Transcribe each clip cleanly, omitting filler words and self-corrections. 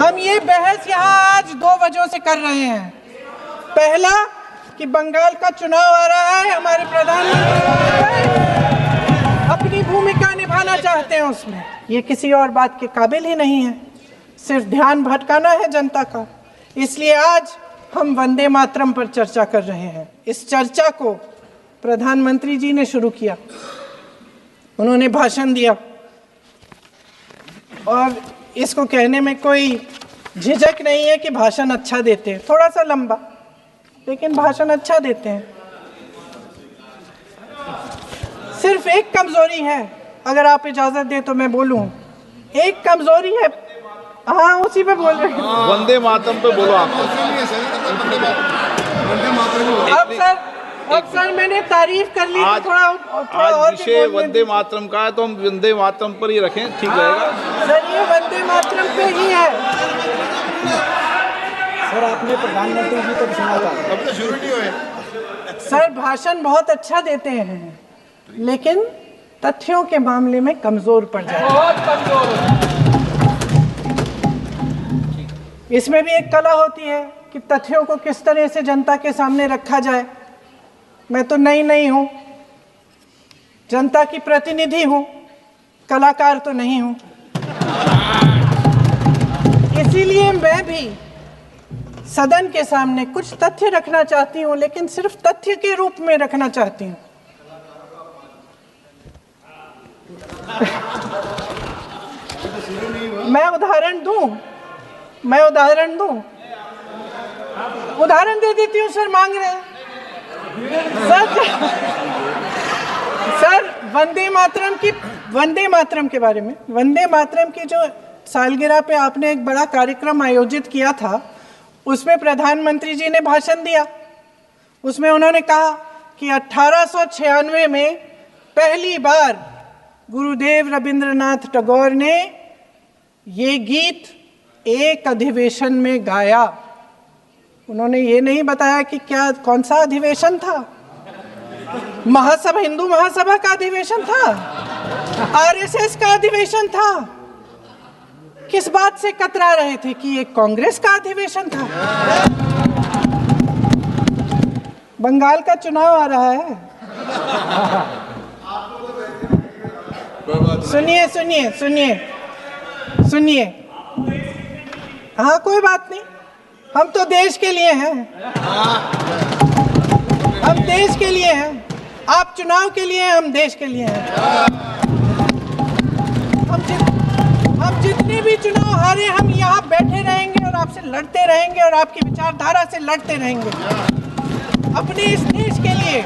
हम ये बहस यहाँ आज दो वजहों से कर रहे हैं। पहला कि बंगाल का चुनाव आ रहा है, हमारे प्रधानमंत्री अपनी भूमिका निभाना चाहते हैं उसमें, ये किसी और बात के काबिल ही नहीं है, सिर्फ ध्यान भटकाना है जनता का। इसलिए आज हम वंदे मातरम पर चर्चा कर रहे हैं। इस चर्चा को प्रधानमंत्री जी ने शुरू किया, उन्होंने भाषण दिया और इसको कहने में कोई झिझक नहीं है कि भाषण अच्छा देते हैं, थोड़ा सा लंबा लेकिन भाषण अच्छा देते हैं। सिर्फ एक कमजोरी है, अगर आप इजाजत दें तो मैं बोलूं, एक कमजोरी है। हाँ, उसी पे बोल रहे हैं, वंदे मातरम पे बोलो आप। अब सर मैंने तारीफ कर ली, थोड़ा आज विषय वंदे मातरम का है तो हम वंदे मातरम पर ही रखें, ठीक रहेगा सर। ये वंदे मातरम पे ही है सर। आपने प्रधानमंत्री जी को सुना था, अब तो शुरू नहीं हुए। सर भाषण बहुत अच्छा देते हैं लेकिन तथ्यों के मामले में कमजोर पड़ जाते हैं, बहुत कमजोर। इसमें भी एक कला होती है कि तथ्यों को किस तरह से जनता के सामने रखा जाए। मैं तो नहीं हूं, जनता की प्रतिनिधि हूं, कलाकार तो नहीं हूं। इसीलिए मैं भी सदन के सामने कुछ तथ्य रखना चाहती हूं, लेकिन सिर्फ तथ्य के रूप में रखना चाहती हूं। मैं उदाहरण दे देती हूँ सर, मांग रहे हैं सर वंदे मातरम के बारे में, वंदे मातरम की जो सालगिरह पे आपने एक बड़ा कार्यक्रम आयोजित किया था, उसमें प्रधानमंत्री जी ने भाषण दिया। उसमें उन्होंने कहा कि 1896 में पहली बार गुरुदेव रविंद्रनाथ टैगोर ने ये गीत एक अधिवेशन में गाया। उन्होंने ये नहीं बताया कि कौन सा अधिवेशन था, महासभा, हिंदू महासभा का अधिवेशन था, आरएसएस का अधिवेशन था, किस बात से कतरा रहे थे कि ये कांग्रेस का अधिवेशन था। बंगाल का चुनाव आ रहा है, सुनिए। हाँ, कोई बात नहीं, हम तो देश के लिए हैं, हम देश के लिए हैं। आप चुनाव के लिए हैं, हम देश के लिए हैं। हम जितने भी चुनाव हारे, हम यहाँ बैठे रहेंगे और आपसे लड़ते रहेंगे और आपकी विचारधारा से लड़ते रहेंगे। अपने इस देश के लिए,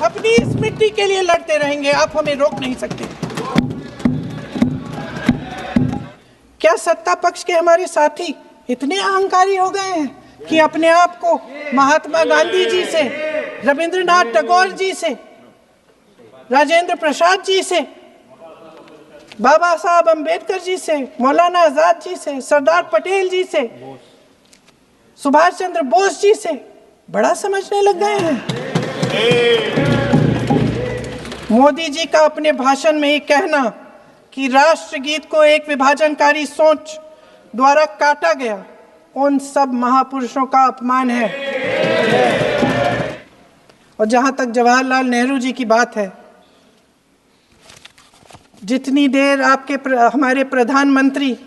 अपनी इस मिट्टी के लिए लड़ते रहेंगे। आप हमें रोक नहीं सकते। क्या सत्ता पक्ष के हमारे साथी इतने अहंकारी हो गए हैं कि अपने आप को महात्मा गांधी जी से, रविंद्रनाथ टैगोर जी से, राजेंद्र प्रसाद जी से, बाबा साहब अंबेडकर जी से, मौलाना आजाद जी से, सरदार पटेल जी से, सुभाष चंद्र बोस जी से बड़ा समझने लग गए हैं? मोदी जी का अपने भाषण में ये कहना कि राष्ट्रगीत को एक विभाजनकारी सोच द्वारा काटा गया, उन सब महापुरुषों का अपमान है। और जहां तक जवाहरलाल नेहरू जी की बात है, जितनी देर हमारे प्रधानमंत्री,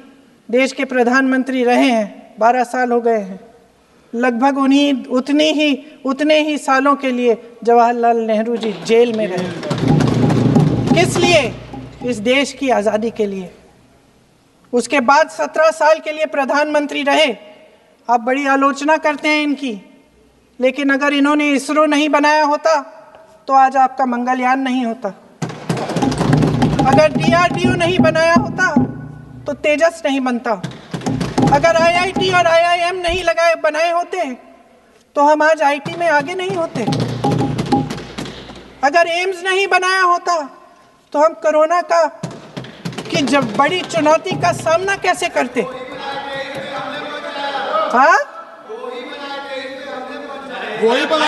देश के प्रधानमंत्री रहे हैं, 12 साल हो गए हैं, लगभग उतने ही सालों के लिए जवाहरलाल नेहरू जी जेल में रहे। किस लिए? इस देश की आज़ादी के लिए। उसके बाद 17 साल के लिए प्रधानमंत्री रहे। आप बड़ी आलोचना करते हैं इनकी, लेकिन अगर इन्होंने इसरो नहीं बनाया होता तो आज आपका मंगलयान नहीं होता। अगर DRDO नहीं बनाया होता तो तेजस नहीं बनता। अगर IIT और IIM नहीं बनाए होते तो हम आज IT में आगे नहीं होते। अगर एम्स नहीं बनाया होता तो हम कोरोना की जब बड़ी चुनौती का सामना कैसे करते? हाँ, वही बना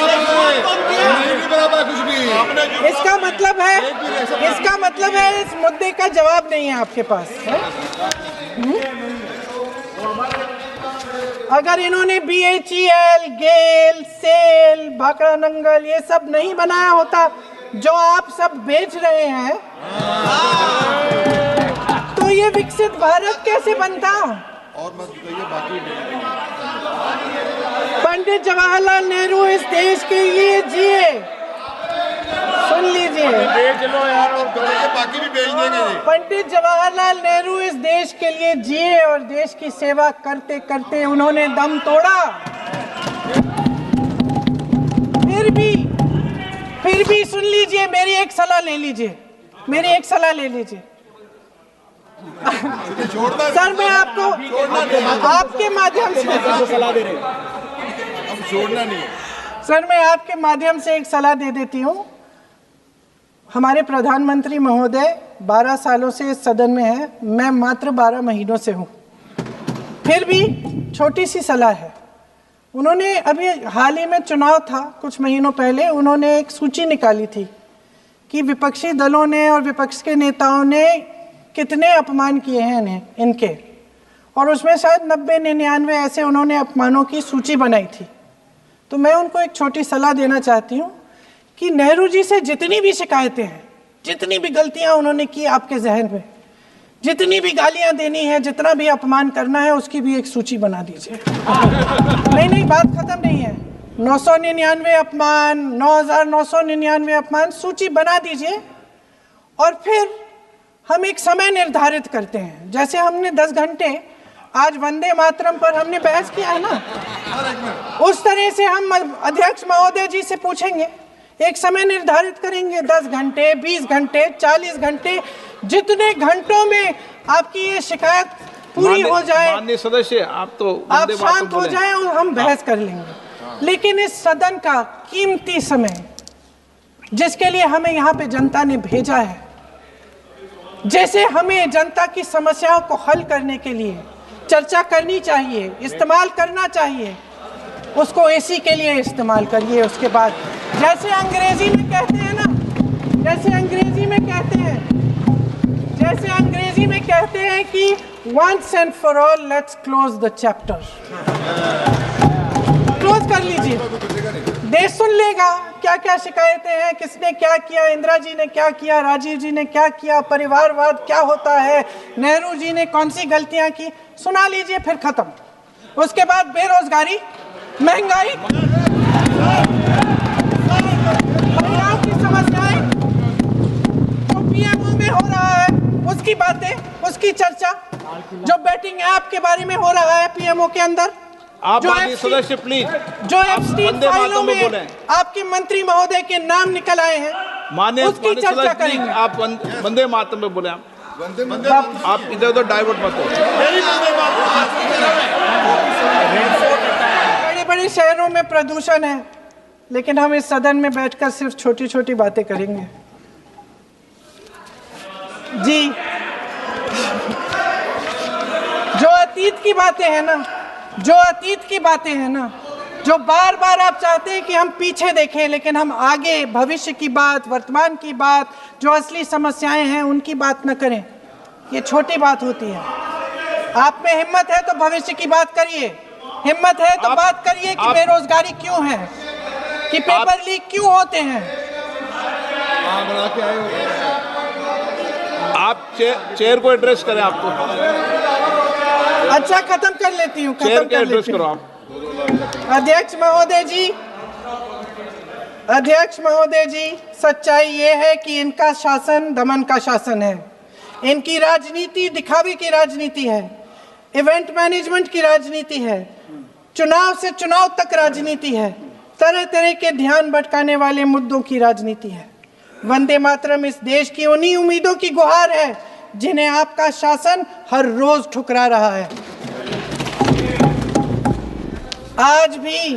कुछ भी। इसका मतलब है इस मुद्दे का जवाब नहीं है आपके पास। अगर इन्होंने BHEL, गेल, सेल, भाखड़ा नंगल ये सब नहीं बनाया होता जो आप सब बेच रहे हैं, तो ये विकसित भारत कैसे बनता? और मत बताइए बाकी पंडित जवाहरलाल नेहरू इस देश के लिए जिए। सुन लीजिए, बेच लो यार, और बाकी भी बेच देंगे जी। पंडित जवाहरलाल नेहरू इस देश के लिए जिए और देश की सेवा करते करते उन्होंने दम तोड़ा। फिर भी सुन लीजिए, मेरी एक सलाह ले लीजिए, मेरी एक सलाह ले लीजिए। सर मैं आपको आपके माध्यम से सलाह दे रहे हैं, अब छोड़ना नहीं है। सर मैं आपके माध्यम से एक सलाह दे देती हूँ। हमारे प्रधानमंत्री महोदय 12 सालों से इस सदन में हैं, मैं मात्र 12 महीनों से हूँ। फिर भी छोटी सी सलाह है। उन्होंने अभी हाल ही में चुनाव था, कुछ महीनों पहले उन्होंने एक सूची निकाली थी कि विपक्षी दलों ने और विपक्ष के नेताओं ने कितने अपमान किए हैं इनके, और उसमें शायद 90-99 ऐसे उन्होंने अपमानों की सूची बनाई थी। तो मैं उनको एक छोटी सलाह देना चाहती हूँ कि नेहरू जी से जितनी भी शिकायतें हैं, जितनी भी गलतियाँ उन्होंने की आपके जहन में, जितनी भी गालियाँ देनी है, जितना भी अपमान करना है, उसकी भी एक सूची बना दीजिए। नहीं, बात खत्म नहीं है। 999 अपमान, 9,999 अपमान, सूची बना दीजिए और फिर हम एक समय निर्धारित करते हैं। जैसे हमने 10 घंटे आज वंदे मातरम पर हमने बहस किया है ना, उस तरह से हम अध्यक्ष महोदय जी से पूछेंगे, एक समय निर्धारित करेंगे, 10 घंटे, 20 घंटे, 40 घंटे, जितने घंटों में आपकी ये शिकायत पूरी हो जाए, माननीय सदस्य आप शांत हो जाए और हम बहस कर लेंगे। लेकिन इस सदन का कीमती समय, जिसके लिए हमें यहाँ पे जनता ने भेजा है, जैसे हमें जनता की समस्याओं को हल करने के लिए चर्चा करनी चाहिए, इस्तेमाल करना चाहिए, उसको एसी के लिए इस्तेमाल करिए। उसके बाद जैसे अंग्रेजी में कहते हैं ना, जैसे अंग्रेजी में कहते हैं कि once and for all let's close the chapter, close कर लीजिए। देश सुन लेगा क्या क्या शिकायतें हैं, किसने क्या किया, इंदिरा जी ने क्या किया, राजीव जी ने क्या किया, परिवारवाद क्या होता है, नेहरू जी ने कौन सी गलतियां की, सुना लीजिए, फिर खत्म। उसके बाद बेरोजगारी, महंगाई, महिलाओं की समस्याएं, जो पीएमओ में हो रहा है उसकी बातें, उसकी चर्चा, जो बैटिंग ऐप के बारे में हो रहा है पीएमओ के अंदर, आप सदस्य प्लीज, जो एप्स्टीन फाइलों में आपके मंत्री महोदय के नाम निकल आए हैं, माननीय उसकी चर्चा करेंगे। आप वंदे मातरम में बोले, आप इधर उधर डाइवर्ट मत हो। बड़े बड़े शहरों में प्रदूषण है, लेकिन हम इस सदन में बैठकर सिर्फ छोटी छोटी बातें करेंगे जी। जो अतीत की बातें हैं ना, जो बार बार आप चाहते हैं कि हम पीछे देखें, लेकिन हम आगे भविष्य की बात, वर्तमान की बात, जो असली समस्याएं हैं उनकी बात न करें, ये छोटी बात होती है। आप में हिम्मत है तो भविष्य की बात करिए, हिम्मत है तो बात करिए कि बेरोजगारी क्यों है, कि पेपर लीक क्यों होते हैं। आप चेयर को एड्रेस करें, आपको अच्छा खत्म कर लेती हूँ, चेयर के एड्रेस करो आप। अध्यक्ष महोदय जी, सच्चाई ये है कि इनका शासन दमन का शासन है। इनकी राजनीति दिखावे की राजनीति है, इवेंट मैनेजमेंट की राजनीति है, चुनाव से चुनाव तक राजनीति है, तरह तरह के ध्यान भटकाने वाले मुद्दों की राजनीति है। वंदे मातरम इस देश की उन्हीं उम्मीदों की गुहार है जिन्हें आपका शासन हर रोज ठुकरा रहा है। आज भी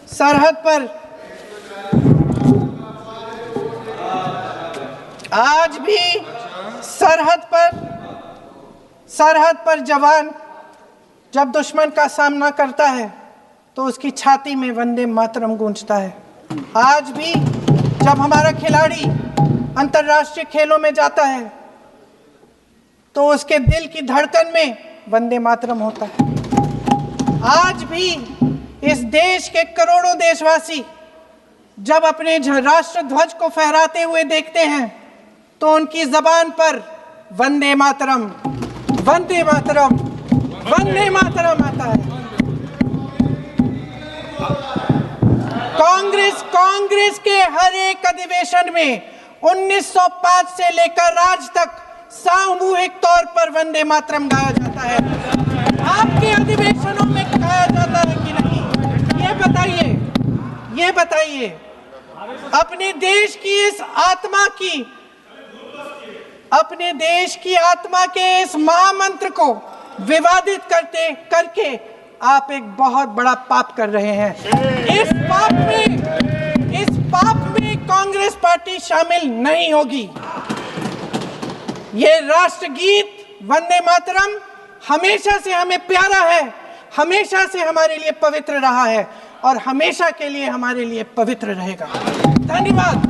सरहद पर जवान जब दुश्मन का सामना करता है तो उसकी छाती में वंदे मातरम गूंजता है। आज भी जब हमारा खिलाड़ी अंतर्राष्ट्रीय खेलों में जाता है तो उसके दिल की धड़कन में वंदे मातरम होता है। आज भी इस देश के करोड़ों देशवासी जब अपने राष्ट्र ध्वज को फहराते हुए देखते हैं तो उनकी जबान पर वंदे मातरम, वंदे मातरम, वंदे मातरम आता है। कांग्रेस के हर एक अधिवेशन में 1905 से लेकर आज तक सामूहिक तौर पर वंदे मातरम गाया जाता है। आपके अधिवेशनों में गाया जाता है कि नहीं, ये बताइए। अपने देश की आत्मा के इस महामंत्र को विवादित करके आप एक बहुत बड़ा पाप कर रहे हैं। इस पाप में कांग्रेस पार्टी शामिल नहीं होगी। ये राष्ट्रगीत वंदे मातरम हमेशा से हमें प्यारा है, हमेशा से हमारे लिए पवित्र रहा है और हमेशा के लिए हमारे लिए पवित्र रहेगा। धन्यवाद।